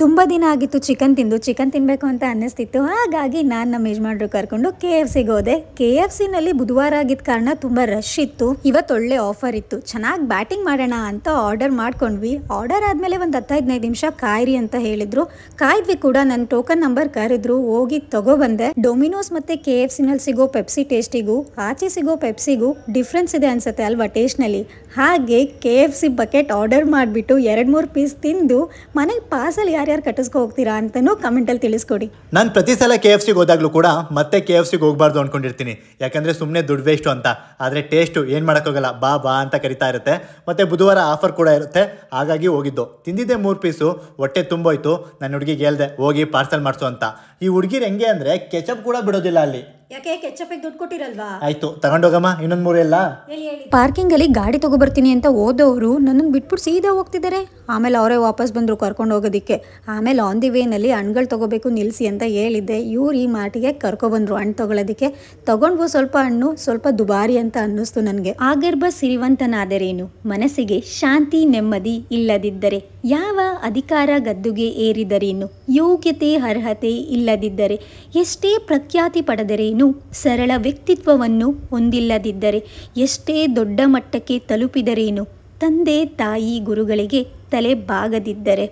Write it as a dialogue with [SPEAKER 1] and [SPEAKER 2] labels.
[SPEAKER 1] ತುಂಬ ದಿನ ಆಗಿತ್ತು ಚಿಕನ್ ತಿನ್ನಬೇಕು ಅಂತ ಅನ್ನಿಸ್ತಿತ್ತು. ಹಾಗಾಗಿ ನಾನು ನಮ್ಮ ಯಜಮಾನ್ರು ಕರ್ಕೊಂಡು KFCಗೆ ಹೋದೆ. KFCನಲ್ಲಿ ಬುಧವಾರ ಆಗಿದ್ದ ಕಾರಣ ತುಂಬ ರಶ್ ಇತ್ತು. ಇವತ್ತು ಒಳ್ಳೆ ಆಫರ್ ಇತ್ತು, ಚೆನ್ನಾಗಿ ಬ್ಯಾಟಿಂಗ್ ಮಾಡೋಣ ಅಂತ ಆರ್ಡರ್ ಮಾಡ್ಕೊಂಡ್ವಿ. ಆರ್ಡರ್ ಆದಮೇಲೆ ಒಂದು 10-15 ನಿಮಿಷ ಕಾಯಿರಿ ಅಂತ ಹೇಳಿದ್ರು. ಕಾಯ್ದ್ವಿ ಕೂಡ. ನನ್ನ ಟೋಕನ್ ನಂಬರ್ ಕರೆದ್ರು, ಹೋಗಿ ತಗೊಬಂದೆ. ಡೊಮಿನೋಸ್ ಮತ್ತು KFCನಲ್ಲಿ ಸಿಗೋ ಪೆಪ್ಸಿ ಟೇಸ್ಟಿಗೂ ಆಚೆ ಸಿಗೋ ಪೆಪ್ಸಿಗೂ ಡಿಫ್ರೆನ್ಸ್ ಇದೆ ಅನ್ಸುತ್ತೆ ಅಲ್ವಾ ಟೇಸ್ಟ್ನಲ್ಲಿ. ಹಾಗೆ KFC ಬಕೆಟ್ ಆರ್ಡರ್ ಮಾಡಿಬಿಟ್ಟು 2-3 ಪೀಸ್ ತಿಂದು ಮನೆಗೆ ಪಾರ್ಸಲ್ ಯಾರ್ಯಾರು ಕಟ್ಟಿಸ್ಕೊ ಹೋಗ್ತೀರಾ ಅಂತಲೂ ಕಮೆಂಟಲ್ಲಿ ತಿಳಿಸ್ಕೊಡಿ.
[SPEAKER 2] ನಾನು ಪ್ರತಿ ಸಲ KFCಗೆ ಹೋದಾಗಲೂ ಕೂಡ ಮತ್ತೆ KFCಗೆ ಹೋಗಬಾರ್ದು ಅಂದ್ಕೊಂಡಿರ್ತೀನಿ, ಯಾಕಂದರೆ ಸುಮ್ಮನೆ ದುಡ್ಡು ವೇಸ್ಟು ಅಂತ. ಆದರೆ ಟೇಸ್ಟು ಏನು ಮಾಡೋಕ್ಕೋಗಲ್ಲ, ಬಾ ಅಂತ ಕರಿತಾ ಇರುತ್ತೆ. ಮತ್ತು ಬುಧವಾರ ಆಫರ್ ಕೂಡ ಇರುತ್ತೆ, ಹಾಗಾಗಿ ಹೋಗಿದ್ದು. ತಿಂದಿದ್ದೆ 3 ಪೀಸು, ಹೊಟ್ಟೆ ತುಂಬೋಯ್ತು. ನನ್ನ ಹುಡುಗಿಗೆ ಹೇಳ್ದೆ ಹೋಗಿ ಪಾರ್ಸಲ್ ಮಾಡಿಸು ಅಂತ. ಈ ಹುಡುಗಿರು ಹೆಂಗೆ ಅಂದರೆ ಕೆಚಪ್ ಕೂಡ ಬಿಡೋದಿಲ್ಲ ಅಲ್ಲಿ.
[SPEAKER 1] ಯಾಕೆ ಕೆಚ್ಚಪ್ಪಿಗೆ ದುಡ್ಡು ಕೊಟ್ಟಿರಲ್ವಾ?
[SPEAKER 2] ಆಯ್ತು ತಗೊಂಡೋಗಮ್ಮ, ಇನ್ನೊಂದು 3 ಎಲ್ಲ.
[SPEAKER 1] ಪಾರ್ಕಿಂಗಲ್ಲಿ ಗಾಡಿ ತಗೊಬರ್ತೀನಿ ಅಂತ ಹೋದವರು ನನ್ನನ್ನು ಬಿಟ್ಬಿಟ್ಟು ಸೀದಾ ಹೋಗ್ತಿದ್ದಾರೆ. ಆಮೇಲೆ ಅವರೇ ವಾಪಸ್ ಬಂದರು ಕರ್ಕೊಂಡು ಹೋಗೋದಕ್ಕೆ. ಆಮೇಲೆ ಆನ್ ದಿ ವೇನಲ್ಲಿ ಹಣ್ಣುಗಳು ತೊಗೋಬೇಕು ನಿಲ್ಲಿಸಿ ಅಂತ ಹೇಳಿದ್ದೆ. ಇವ್ರು ಈ ಮಾಟಿಗೆ ಕರ್ಕೊಬಂದರು ಹಣ್ಣು ತೊಗೊಳೋದಕ್ಕೆ. ತೊಗೊಂಡ್ವು ಸ್ವಲ್ಪ ಹಣ್ಣು, ಸ್ವಲ್ಪ ದುಬಾರಿ ಅಂತ ಅನ್ನಿಸ್ತು ನನಗೆ. ಆಗರ್ಭ ಸಿರಿವಂತನಾದರೇನು, ಮನಸ್ಸಿಗೆ ಶಾಂತಿ ನೆಮ್ಮದಿ ಇಲ್ಲದಿದ್ದರೆ, ಯಾವ ಅಧಿಕಾರ ಗದ್ದುಗೆ ಏರಿದರೇನು, ಯೋಗ್ಯತೆ ಅರ್ಹತೆ ಇಲ್ಲದಿದ್ದರೆ, ಎಷ್ಟೇ ಪ್ರಖ್ಯಾತಿ ಪಡೆದರೇನು, ಸರಳ ವ್ಯಕ್ತಿತ್ವವನ್ನು ಹೊಂದಿಲ್ಲದಿದ್ದರೆ, ಎಷ್ಟೇ ದೊಡ್ಡ ಮಟ್ಟಕ್ಕೆ ತಲುಪಿದರೇನು, ತಂದೆ ತಾಯಿ ಗುರುಗಳಿಗೆ ತಲೆ ಬಾಗದಿದ್ದರೆ.